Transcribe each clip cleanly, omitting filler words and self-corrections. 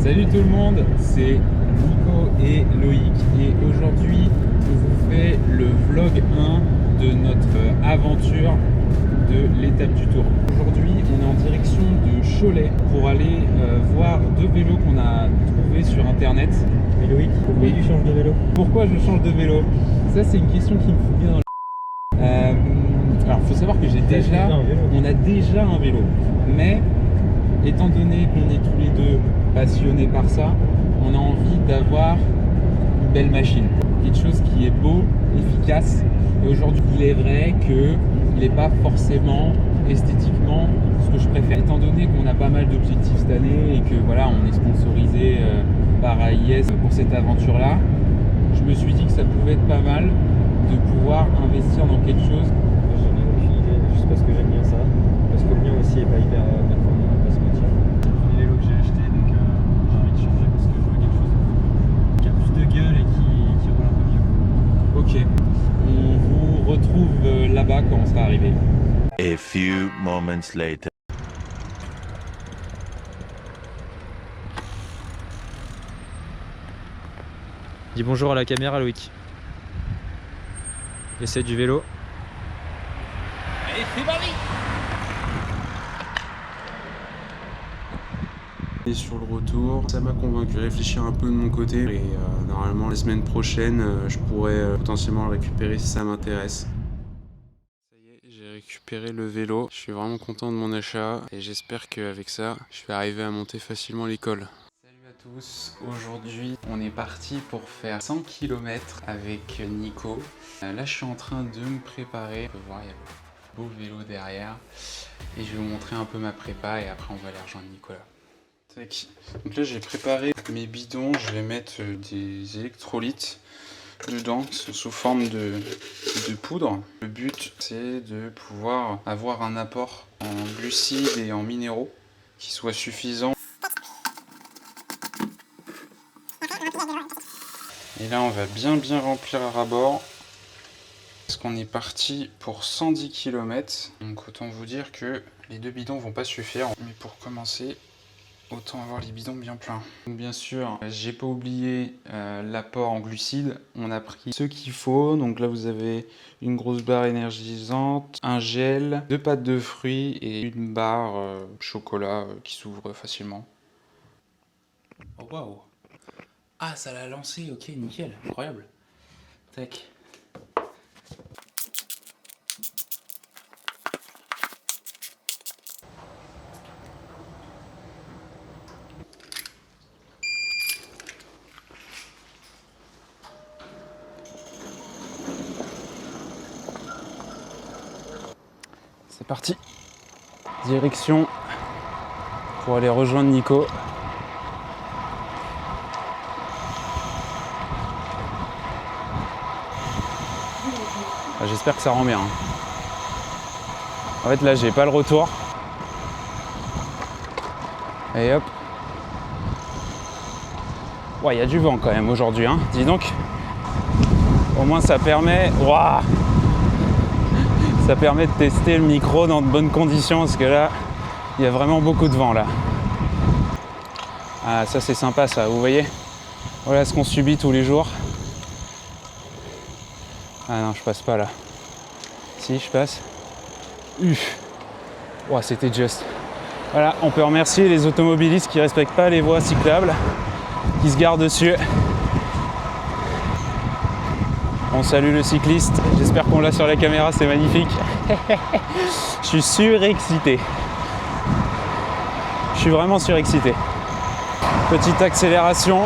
Salut tout le monde, c'est Nico et Loïc et aujourd'hui je vous fais le vlog 1 de notre aventure de l'étape du Tour. Aujourd'hui on est en direction de Cholet pour aller voir deux vélos qu'on a trouvés sur internet. Mais Loïc, pourquoi tu changes de vélo? Pourquoi je change de vélo? Ça c'est une question qui me fout bien dans le... Alors il faut savoir que on a déjà un vélo, mais étant donné qu'on est tous les deux passionnés par ça, on a envie d'avoir une belle machine, quelque chose qui est beau, efficace. Et aujourd'hui, il est vrai qu'il n'est pas forcément esthétiquement ce que je préfère. Étant donné qu'on a pas mal d'objectifs cette année et que voilà, on est sponsorisé par AIS pour cette aventure-là, je me suis dit que ça pouvait être pas mal de pouvoir investir dans quelque chose. J'en ai aucune idée, juste parce que j'aime bien ça. Parce que le mien aussi est pas hyper performant, on va pas se mentir. C'est le premier vélo que j'ai acheté, donc j'ai envie de changer parce que je veux quelque chose qui a plus de gueule et qui roule un peu mieux. Ok, on vous retrouve là-bas quand on sera arrivé. A few moments later. Dis bonjour à la caméra, Loïc. Essai du vélo. Allez, c'est parti! Et sur le retour, ça m'a convaincu de réfléchir un peu de mon côté et normalement la semaine prochaine je pourrais potentiellement le récupérer si ça m'intéresse. Ça y est, j'ai récupéré le vélo, je suis vraiment content de mon achat et j'espère qu'avec ça je vais arriver à monter facilement l'école. Salut à tous, aujourd'hui on est parti pour faire 100 km avec Nico. Là je suis en train de me préparer, on peut voir il y a le beau vélo derrière et je vais vous montrer un peu ma prépa et après on va aller rejoindre Nicolas. Donc là j'ai préparé mes bidons, je vais mettre des électrolytes dedans sous forme de poudre. Le but c'est de pouvoir avoir un apport en glucides et en minéraux qui soit suffisant. Et là on va bien remplir à ras-bord parce qu'on est parti pour 110 km. Donc autant vous dire que les deux bidons vont pas suffire, mais pour commencer autant avoir les bidons bien pleins. Donc bien sûr, j'ai pas oublié l'apport en glucides. On a pris ce qu'il faut. Donc là, vous avez une grosse barre énergisante, un gel, 2 pâtes de fruits et une barre chocolat qui s'ouvre facilement. Oh waouh! Ah, ça l'a lancé. Ok, nickel, incroyable. Tac. C'est parti, direction pour aller rejoindre Nico. J'espère que ça rend bien. En fait là j'ai pas le retour. Et hop. Ouais, il y a du vent quand même aujourd'hui, hein. Dis donc. Au moins ça permet. Waouh, ça permet de tester le micro dans de bonnes conditions parce que là, il y a vraiment beaucoup de vent là. Ah, ça c'est sympa ça, vous voyez? Voilà ce qu'on subit tous les jours. Ah non, je passe pas là. Si, je passe. Wow, c'était juste. Voilà, on peut remercier les automobilistes qui respectent pas les voies cyclables, qui se garent dessus. On salue le cycliste, j'espère qu'on l'a sur la caméra, c'est magnifique. Je suis surexcité. Je suis vraiment surexcité. Petite accélération.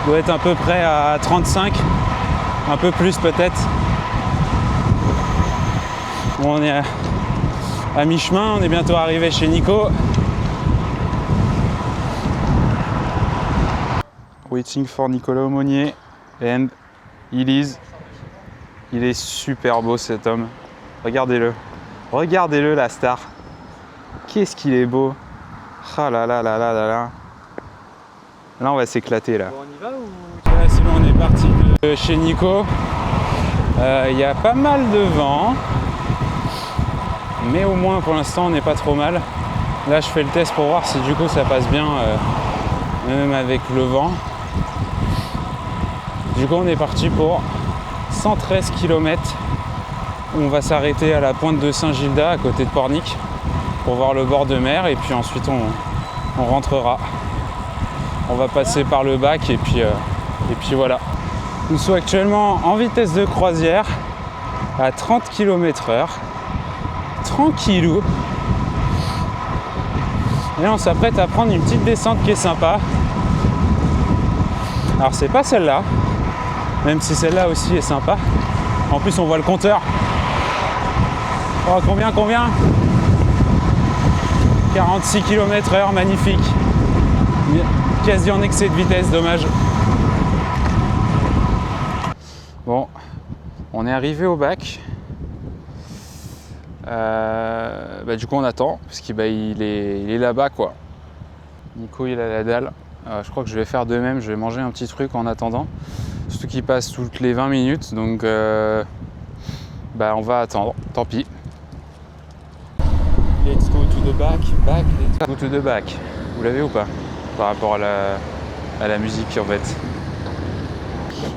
On doit être à peu près à 35, un peu plus peut-être. Bon, on est à mi-chemin, on est bientôt arrivé chez Nico. Waiting for Nicolas Aumonier and Elise. Il est super beau cet homme. Regardez-le. Regardez-le la star. Qu'est-ce qu'il est beau. Ah là là là là là là. Là on va s'éclater là. Bon, on y va ou... Là c'est bon, on est parti de Chez Nico, il y a pas mal de vent, mais au moins pour l'instant on n'est pas trop mal. Là je fais le test pour voir si du coup ça passe bien, même avec le vent. Du coup on est parti pour 113 km. On va s'arrêter à la pointe de Saint-Gilda, à côté de Pornic, pour voir le bord de mer, et puis ensuite on rentrera. On va passer par le bac, et puis voilà. Nous sommes actuellement en vitesse de croisière, à 30 km/h. Tranquillou. Et on s'apprête à prendre une petite descente qui est sympa. Alors c'est pas celle-là, même si celle-là aussi est sympa. En plus on voit le compteur. Oh, combien 46 km/h, magnifique. Quasi en excès de vitesse, dommage. Bon, on est arrivé au bac. Du coup on attend, parce qu'il est là-bas quoi. Nico il a la dalle. Je crois que je vais faire de même, je vais manger un petit truc en attendant. Surtout qu'il passe toutes les 20 minutes, donc on va attendre, tant pis. Let's go to the back, let's go to the back. Vous l'avez ou pas? Par rapport à la musique en fait.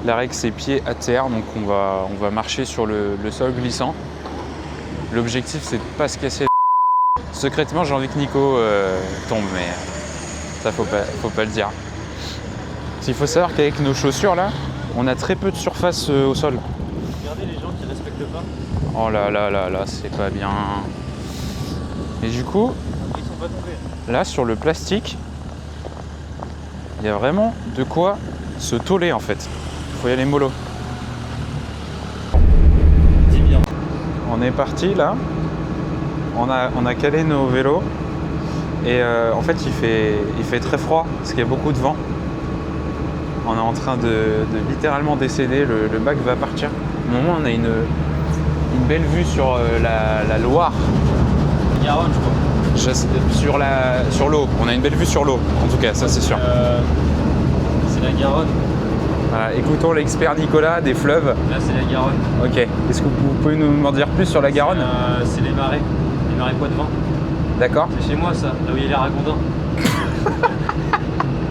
La règle c'est pied à terre, donc on va marcher sur le sol glissant. L'objectif c'est de pas se casser. Secrètement j'ai envie que Nico tombe, mais ça faut pas le dire. Il faut savoir qu'avec nos chaussures là, on a très peu de surface au sol. Regardez les gens qui respectent pas. Oh là, c'est pas bien. Et du coup, Ils sont pas tombés. là sur le plastique, il y a vraiment de quoi se toller en fait. Faut y aller mollo. Dis bien. On est parti là. On a calé nos vélos. Et en fait il fait très froid parce qu'il y a beaucoup de vent. On est en train de littéralement décéder, le bac va partir. Au moment on a une belle vue sur la Loire. Garonne, je crois. Sur l'eau, on a une belle vue sur l'eau, en tout cas, ça c'est sûr. C'est la Garonne. Voilà, écoutons l'expert Nicolas des fleuves. Là, c'est la Garonne. Ok, est-ce que vous pouvez nous en dire plus sur la Garonne? C'est les marais Poitevin. D'accord. C'est chez moi ça, là où il y a les ragondins.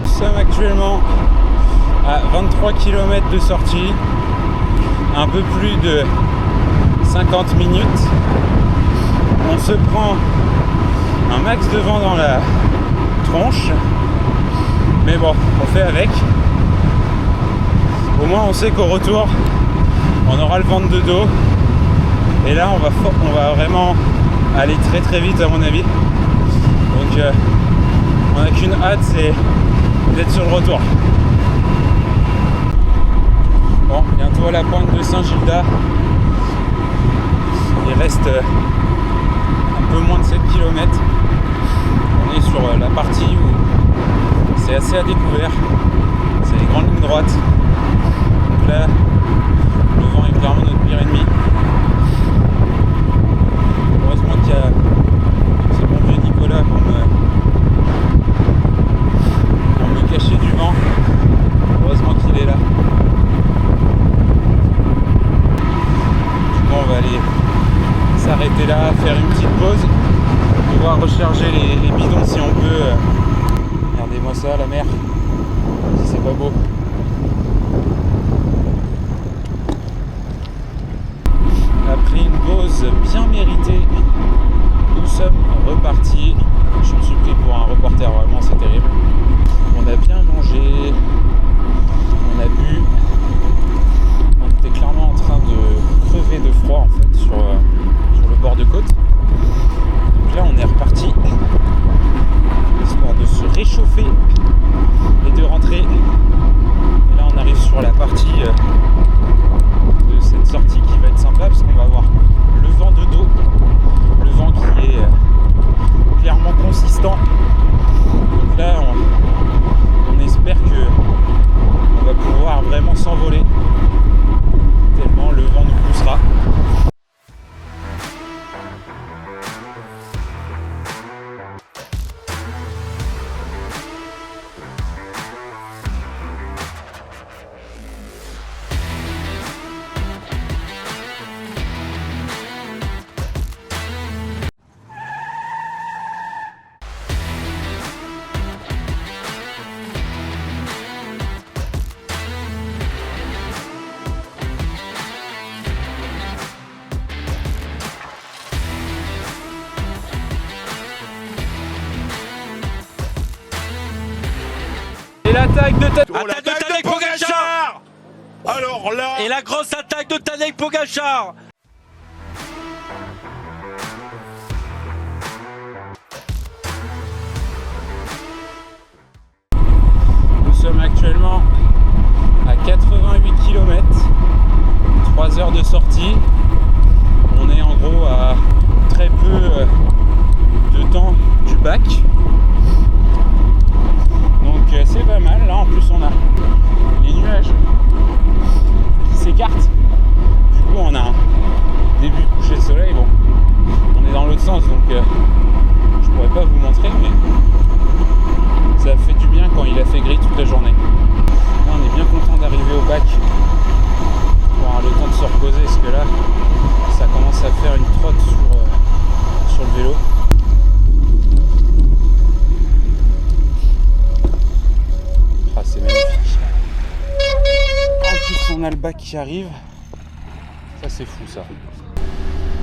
Nous sommes actuellement à 23 km de sortie, un peu plus de 50 minutes. On se prend un max de vent dans la tronche, mais bon, on fait avec. Au moins on sait qu'au retour on aura le vent de dos, et là on va vraiment aller très très vite à mon avis. Donc on n'a qu'une hâte, c'est d'être sur le retour. Bon, bientôt à la pointe de Saint-Gilda. Il reste un peu moins de 7 km. On est sur la partie où c'est assez à découvert. C'est les grandes lignes droites. Donc là, le vent est clairement notre pire ennemi. Heureusement qu'il y a ce bon vieux Nicolas pour me cacher du vent. Heureusement qu'il est là. Du coup on va aller s'arrêter là, faire une petite pause, pouvoir recharger les bidons si on peut. Regardez-moi ça, la mer, si c'est pas beau. Après une pause bien méritée, nous sommes repartis. Je me suis pris pour un reporter, vraiment c'est terrible. On a bien mangé, on a bu, on était clairement en train de crever de froid en fait sur le bord de côte. Donc là on est reparti, histoire de se réchauffer et de rentrer. Et là on arrive sur la partie de cette sortie qui va être sympa, parce qu'on va avoir le vent de dos, le vent qui est clairement consistant. Donc là on Et l'attaque de Tadej Pogačar. Alors là. Et la grosse attaque de Tadej Pogačar. Nous sommes actuellement à 88 km, 3 heures de sortie. On est en gros à très peu de temps du bac. Donc c'est pas mal. Là en plus on a les nuages qui s'écartent. Du coup on a un début de coucher de soleil. Bon, on est dans l'autre sens donc je pourrais pas vous montrer, mais ça fait du bien quand il a fait gris toute la journée. Là, on est bien content d'arriver au bac pour avoir le temps de se reposer, parce que là ça commence à faire une trotte sur le vélo. Ah, c'est magnifique. En plus on a le bac qui arrive. Ça c'est fou ça.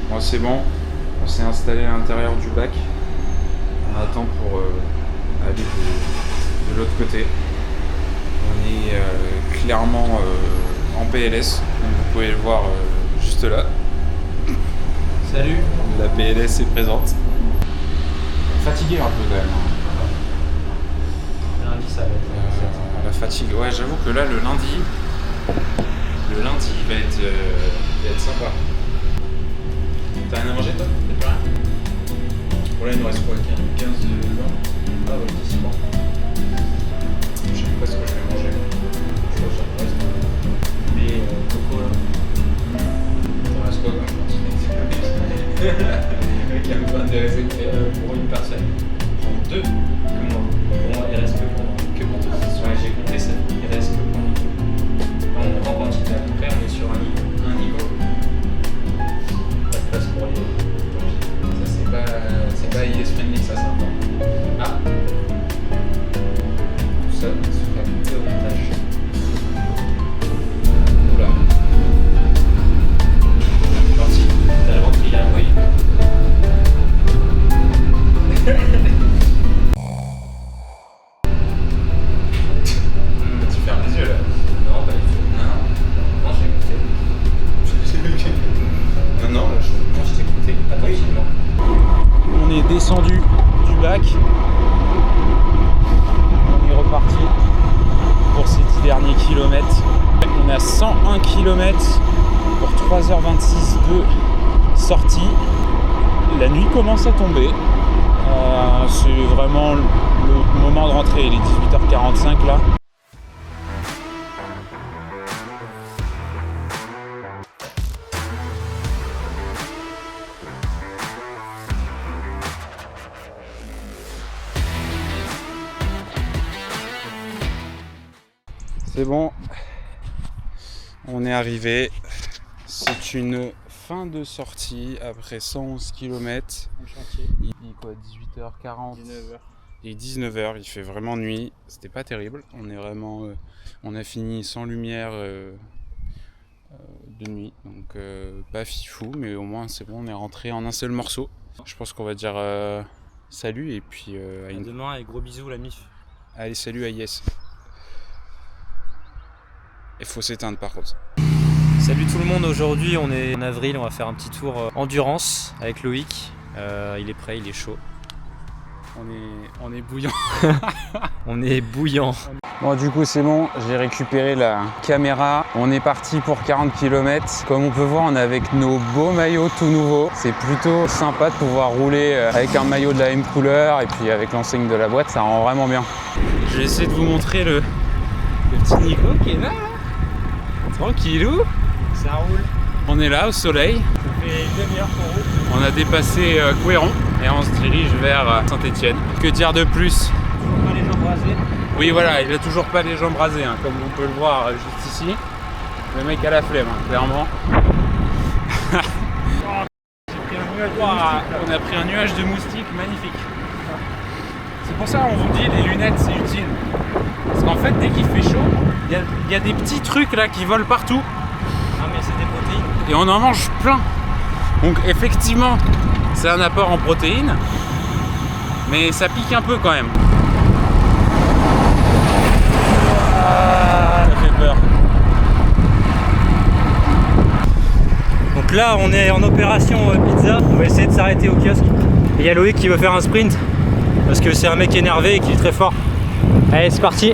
Bon c'est bon, on s'est installé à l'intérieur du bac. On attend pour aller de l'autre côté. On est clairement en PLS, comme vous pouvez le voir juste là. Salut. La PLS est présente. Fatigué un peu quand même. Lundi, ça va être. La fatigue, ouais, j'avoue que là le lundi il va être sympa. T'as rien à manger toi? T'as plus rien? Voilà, il nous reste quoi? 15 de vin. Ah ouais, c'est bon. Je sais pas ce que je vais manger. Je crois que ça me reste. Mais coco là. Ça reste quoi comme quantité? Le mec il a pas intéressé pour une personne. Pour deux? Que moi. Pour moi, il reste que pour moi. Que pour toi? Ouais, j'ai compté ça. Il reste que pour moi. En quantité à peu près, on est sur un niveau. Pas de place pour les. Ça c'est pas IS friendly, ça c'est important. Ah. Tout ça sera coupé au montage. Oula. C'est parti. T'as le ventre qui a oui. Tu fermes les yeux là. Non, pas du tout. Non, j'ai écouté. Non, là, je t'ai écouté attentivement. On est descendu du bac. On est reparti pour ces 10 derniers kilomètres. On a 101 km pour 3h26 de sortie. La nuit commence à tomber. C'est vraiment le moment de rentrer. Il est 18h45 là. C'est bon, on est arrivé. C'est une fin de sortie après 111 km. Il est quoi, 18h40 19h. Il est 19h, il fait vraiment nuit. C'était pas terrible. On a fini sans lumière de nuit. Donc pas fifou, mais au moins c'est bon, on est rentré en un seul morceau. Je pense qu'on va dire salut et puis à demain et gros bisous la MIF. Allez, salut à Yes. Il faut s'éteindre par contre. Salut tout le monde, aujourd'hui on est en avril, on va faire un petit tour endurance avec Loïc. Il est prêt, il est chaud. On est bouillant. On est bouillant. Bon du coup c'est bon, j'ai récupéré la caméra. On est parti pour 40 km. Comme on peut voir, on est avec nos beaux maillots tout nouveaux. C'est plutôt sympa de pouvoir rouler avec un maillot de la même couleur et puis avec l'enseigne de la boîte, ça rend vraiment bien. Je vais essayer de vous montrer le petit Nico qui est là. Tranquillou. Ça roule. On est là au soleil. Ça fait une demi-heure qu'on roule. On a dépassé Couéron et on se dirige vers Saint-Étienne. Que dire de plus? Toujours pas les jambes rasées. Oui voilà, il a toujours pas les jambes rasées, hein, comme on peut le voir juste ici. Le mec a la flemme, hein, clairement. On a pris un nuage de moustiques magnifique. C'est pour ça qu'on vous dit les lunettes c'est utile. Parce qu'en fait dès qu'il fait chaud, il y a des petits trucs là qui volent partout. Ah mais c'est des protéines. Et on en mange plein. Donc effectivement c'est un apport en protéines. Mais ça pique un peu quand même. peur. Donc là, on est en opération pizza. On va essayer de s'arrêter au kiosque. Et il y a Loïc qui veut faire un sprint parce que c'est un mec énervé et qui est très fort. Allez, c'est parti.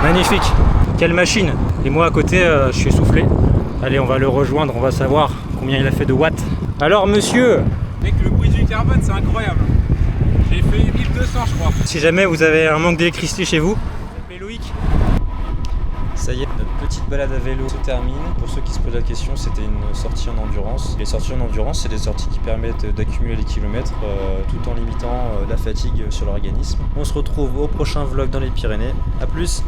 Magnifique, quelle machine. Et moi à côté, je suis essoufflé. Allez, on va le rejoindre, on va savoir combien il a fait de watts. Alors monsieur, Mec, le bruit du carbone, c'est incroyable. J'ai fait 1200, je crois. si jamais vous avez un manque d'électricité chez vous, appelez Loïc. Ça y est, notre petite balade à vélo se termine. Pour ceux qui se posent la question, c'était une sortie en endurance. Les sorties en endurance, c'est des sorties qui permettent d'accumuler les kilomètres tout en limitant la fatigue sur l'organisme. On se retrouve au prochain vlog dans les Pyrénées. A plus.